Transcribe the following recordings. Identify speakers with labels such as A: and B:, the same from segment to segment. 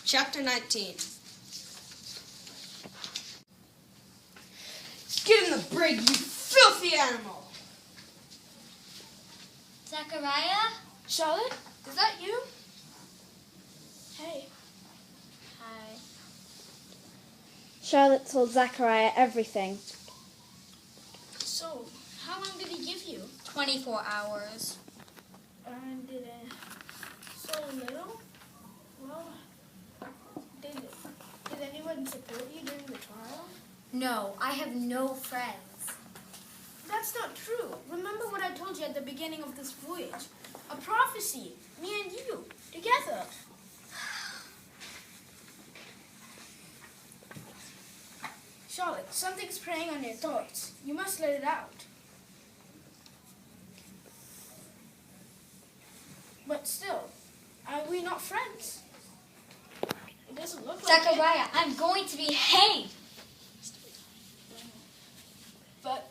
A: Chapter 19. Get in the brig, you filthy animal!
B: Zachariah?
C: Charlotte, is that you? Hey.
B: Hi.
D: Charlotte told Zachariah everything.
C: So, how long did he give you?
B: 24 hours.
C: And did it so little? Well, did anyone support you during the trial?
B: No, I have no friends.
C: That's not true. Remember what I told you at the beginning of this voyage. A prophecy. Me and you. Together. Charlotte, something's preying on your thoughts. You must let it out. But still, are we not friends? It doesn't look like it.
B: Zachariah, I'm going to be hanged.
C: But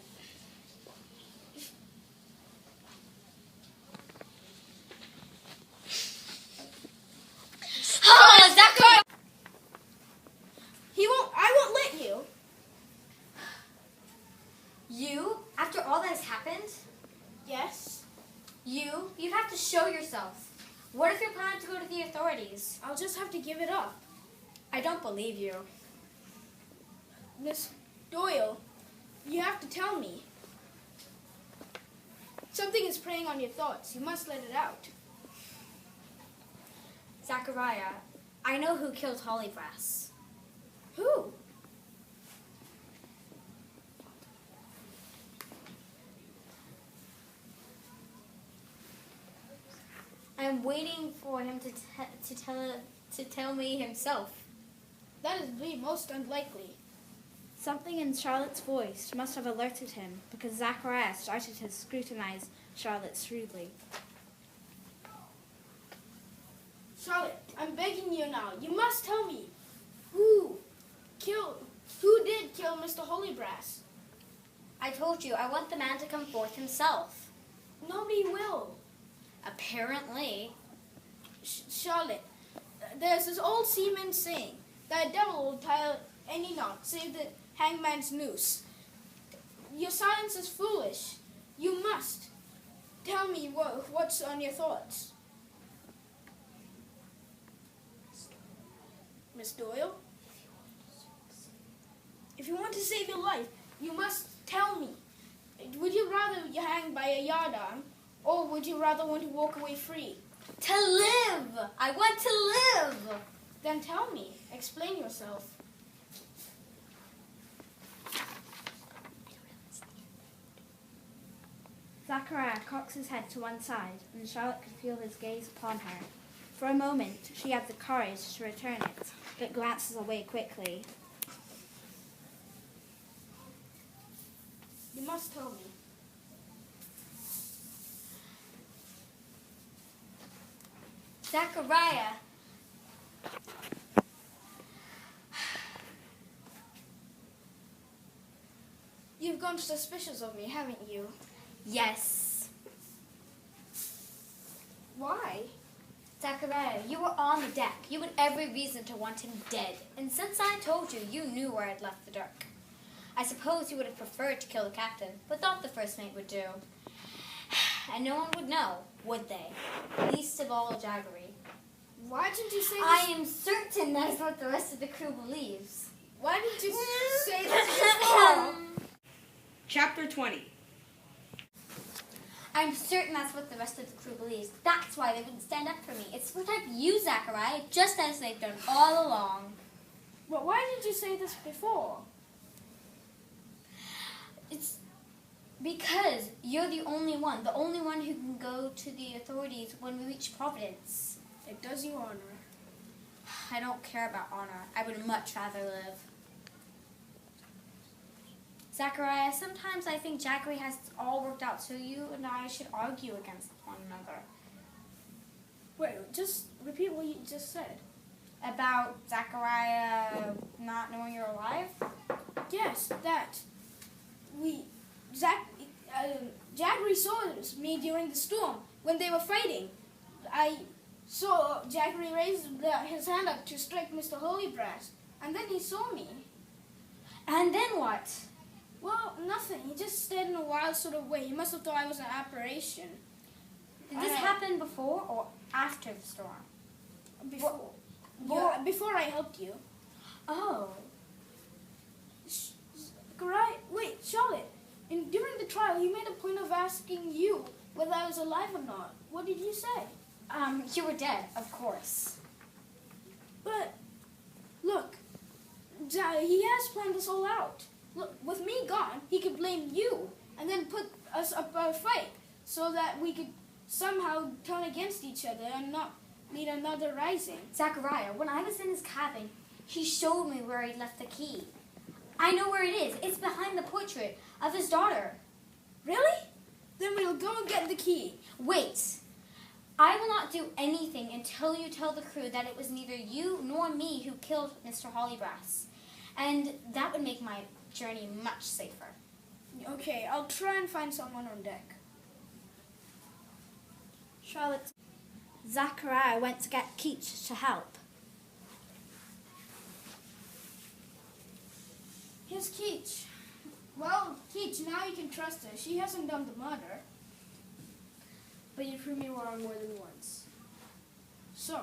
B: Zachariah!
C: I won't let you.
B: You, after all that has happened,
C: Yes,
B: you'd have to show yourself. What if you're planning to go to the authorities?
C: I'll just have to give it up.
B: I don't believe you.
C: Miss Doyle, you have to tell me. Something is preying on your thoughts. You must let it out.
B: Zachariah, I know who killed Hollybrass.
C: Who?
B: I'm waiting for him to tell me himself.
C: That is the most unlikely.
D: Something in Charlotte's voice must have alerted him because Zachariah started to scrutinize Charlotte shrewdly.
C: Charlotte, I'm begging you now. You must tell me. Who did kill Mr. Hollybrass?
B: I told you, I want the man to come forth himself.
C: Nobody will.
B: Apparently.
C: Charlotte, there's this old seaman saying that a devil will tie any knot save the hangman's noose. Your silence is foolish. You must tell me what's on your thoughts. Miss Doyle? If you want to save your life, you must tell me. Would you rather you hang by a yardarm, or would you rather want to walk away free?
B: To live! I want to live!
C: Then tell me. Explain yourself.
D: Zachariah cocks his head to one side, and Charlotte could feel his gaze upon her. For a moment, she had the courage to return it, but glances away quickly.
C: You must tell me.
B: Zachariah!
C: You've gone suspicious of me, haven't you?
B: Yes.
C: Why?
B: Zachariah, you were on the deck. You had every reason to want him dead. And since I told you, you knew where I'd left the dirk. I suppose you would have preferred to kill the captain, but thought the first mate would do. And no one would know, would they? Least of all Jaggery.
C: Why didn't you say this?
B: I am certain that is what the rest of the crew believes.
C: Why didn't you say this before?
A: Chapter 20.
B: I'm certain that's what the rest of the crew believes. That's why they wouldn't stand up for me. It's to protect you, Zachariah, just as they've done all along.
C: But why didn't you say this before?
B: It's because you're the only one who can go to the authorities when we reach Providence.
C: It does you honor.
B: I don't care about honor. I would much rather live. Zachariah, sometimes I think Jaggery has it all worked out, so you and I should argue against one another.
C: Wait, just repeat what you just said.
B: About Zachariah not knowing you're alive?
C: Yes, that. Jaggery saw me during the storm when they were fighting. So Zachary raised his hand up to strike Mr. Holybrass, and then he saw me.
B: And then what?
C: Well, nothing. He just stared in a wild sort of way. He must have thought I was an apparition.
B: Did this happen before or after the storm?
C: Before. Yeah, before I helped you.
B: Oh.
C: Wait, Charlotte. During the trial, he made a point of asking you whether I was alive or not. What did you say?
B: You were dead, of course.
C: But, look, he has planned this all out. Look, with me gone, he could blame you and then put us up a fight so that we could somehow turn against each other and not need another rising.
B: Zachariah, when I was in his cabin, he showed me where he left the key. I know where it is. It's behind the portrait of his daughter.
C: Really? Then we'll go and get the key.
B: Wait. I will not do anything until you tell the crew that it was neither you nor me who killed Mr. Holybrass. And that would make my journey much safer.
C: Okay, I'll try and find someone on deck.
D: Charlotte. Zachariah went to get Keach to help.
C: Here's Keach. Well, Keach, now you can trust her. She hasn't done the murder.
A: But you proved me wrong more than once.
C: So,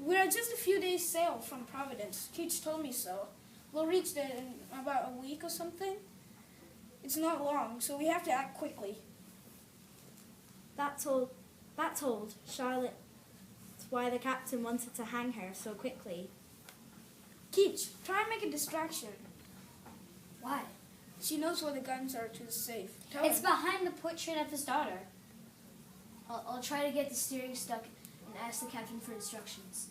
C: we're just a few days' sail from Providence. Keach told me so. We'll reach there in about a week or something. It's not long, so we have to act quickly.
D: That told Charlotte why the captain wanted to hang her so quickly.
C: Keach, try and make a distraction.
B: Why?
C: She knows where the guns are to the safe. Tell
B: It's
C: her.
B: behind the portrait of his daughter.
A: I'll try to get the steering stuck and ask the captain for instructions.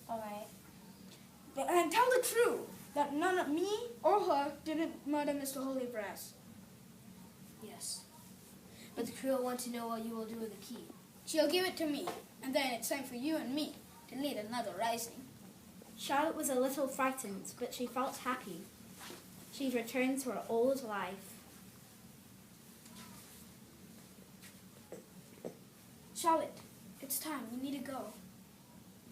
B: All right.
C: And tell the crew that none of me or her didn't murder Mr. Holybrass.
A: Yes. But the crew will want to know what you will do with the key.
C: She'll give it to me, and then it's time for you and me to lead another rising.
D: Charlotte was a little frightened, but she felt happy. She'd returned to her old life.
C: Charlotte, it's time. We need to go.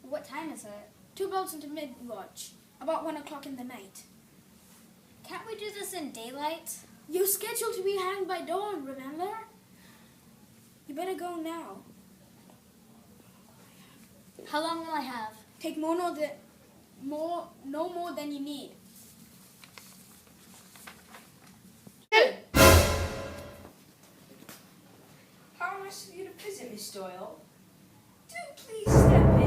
B: What time is it?
C: 2 bells into mid-watch, about 1 o'clock in the night.
B: Can't we do this in daylight?
C: You're scheduled to be hanged by dawn, remember? You better go now.
B: How long will I have?
C: Take no more than you need.
A: How am I to visit Miss Doyle? Do please step